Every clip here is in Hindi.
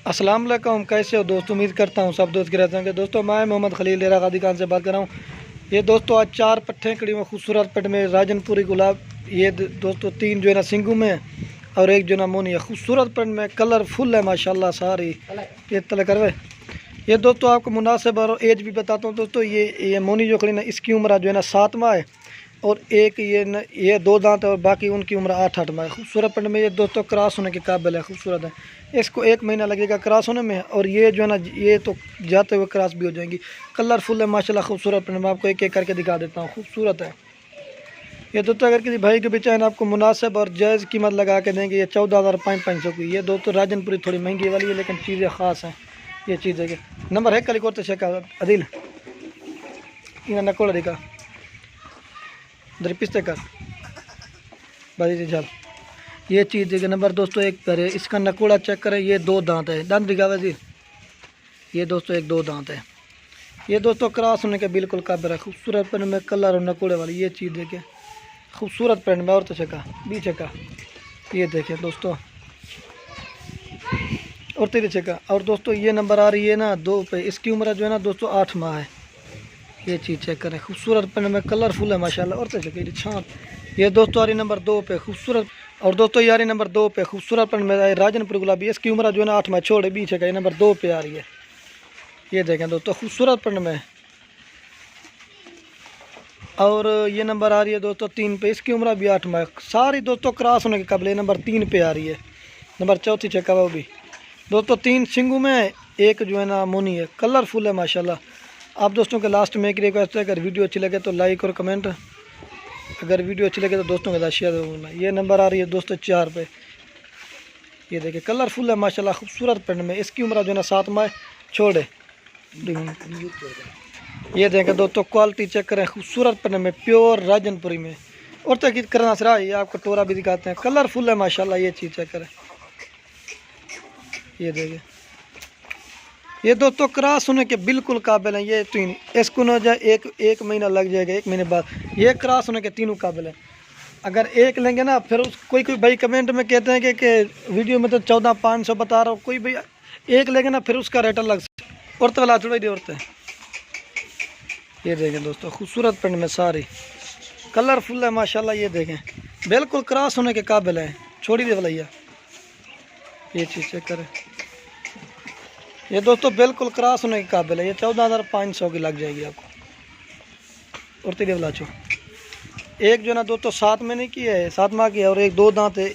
अस्सलाम वालेकुम, कैसे हो दोस्तों। उम्मीद करता हूँ सब दोस्त गिरते होंगे। दोस्तों मैं मोहम्मद खलील डेरा गादी खान से बात कर रहा हूँ। ये दोस्तों आज 4 पट्ठे खड़ी हुई खूबसूरत पट में राजनपुरी गुलाब। ये दोस्तों 3 जो है ना सिंगू में और एक जो है ना मोनी है। खूबसूरत पट में कलरफुल है माशाल्लाह सारी। ये तले करवे ये दोस्तों आपको मुनासिब और एज भी बताता हूँ दोस्तों। ये मोनी जो खड़ी ना इसकी उम्र जो है ना 7 माह है और एक ये 2 दांत है और बाकी उनकी उम्र 8 माह है। खूबसूरत पट में ये दोस्तों क्रॉस होने के काबिल है, खूबसूरत है। इसको 1 महीना लगेगा क्रॉस होने में और ये जो है ना ये तो जाते हुए क्रॉस भी हो जाएंगी। कलरफुल है माशाल्लाह खूबसूरत पट में। आपको एक एक करके दिखा देता हूँ, खूबसूरत है ये दोस्तों। अगर किसी भाई के भी चाहे आपको मुनासिब और जायज़ कीमत लगा के देंगे। ये 14,500 की। ये दोस्तों राजनपुरी थोड़ी महंगी वाली है लेकिन चीज़ें ख़ास हैं। ये चीज़ है कि नंबर है कल को शेखा अदिल इन नकोड़ा दिखा दरपिस्ते कर बाजी झल। ये चीज़ देखिए नंबर दोस्तों 1 पर है। इसका नकोड़ा चेक करें, ये 2 दांत है। दांत दिखा वजीर, ये दोस्तों 1-2 दांत है। ये दोस्तों क्रॉस होने के बिल्कुल काबिल है। खूबसूरत पेन में कलर और नकोड़े वाली ये चीज़ देखिए, खूबसूरत पेन में। और तो चका बी चका ये देखिए दोस्तों, और 3 चका। और दोस्तों ये नंबर आ रही है ना 2 पे। इसकी उम्र जो है ना दोस्तों 8 माह है। ये चीज़ चेक करें, खूबसूरत पेन में कलरफुल है माशाल्लाह। और तो चका छाप ये दोस्तों आ रही नंबर 2 पे खूबसूरत। और दोस्तों ये आ रही नंबर 2 पे खूबसूरत पेन में राजनपुर गुलाबी। इसकी उम्र जो है ना 8 माह छोड़े बीच है। ये नंबर 2 पे आ रही है। ये देखें दोस्तों खूबसूरत पेन में। और ये नंबर आ रही है दोस्तों 3 पे। इसकी उम्र भी 8 माह। सारी दोस्तों क्रॉस होने के काबिल। नंबर 3 पे आ रही है। नंबर 4 चेका वो भी दोस्तों 3 सिंगू में है, एक जो है ना मोनी है। कलरफुल है माशाल्लाह। आप दोस्तों के लास्ट में एक रिक्वेस्ट है, अगर वीडियो अच्छी लगे तो लाइक और कमेंट, अगर वीडियो अच्छी लगे तो दोस्तों के साथ शेयर करना। ये नंबर आ रही है दोस्तों 4 पे। ये देखिए कलरफुल है माशाल्लाह खूबसूरत पेंट में। इसकी उम्र जो है ना 7 माह छोड़े। ये देखें दोस्तों क्वालिटी चेक करें, खूबसूरत पेंट में प्योर राजनपुरी में। और तक करना सरा ये आपको टोरा भी दिखाते हैं। कलरफुल है माशाल्लाह। ये चीज़ चेक करें, ये देखिए ये दोस्तों क्रॉस होने के बिल्कुल काबिल हैं। ये 3 इसको न जाए एक महीना लग जाएगा। 1 महीने बाद ये क्रॉस होने के तीनों काबिल हैं। अगर एक लेंगे ना फिर उस कोई भाई कमेंट में कहते हैं कि वीडियो में तो 14,500 बता रहा हूँ। कोई भाई एक लेंगे ना फिर उसका रेट अलग से। और तो वाला थोड़ी औरतें ये देखें दोस्तों खूबसूरत पेंट में सारी कलरफुल है माशाल्लाह। ये देखें बिल्कुल क्रॉस होने के काबिल है। छोड़ी दे भैया ये चीज़ चेक करें, ये दोस्तों बिल्कुल क्रॉस होने के काबिल है। ये 14,500 की लग जाएगी आपको। और तेरे बलाचो एक जो है ना दोस्तों 7 महीने की है, 7 माह की है। और एक 2 दांत है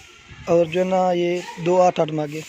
और जो है ना ये 2 8 माह की।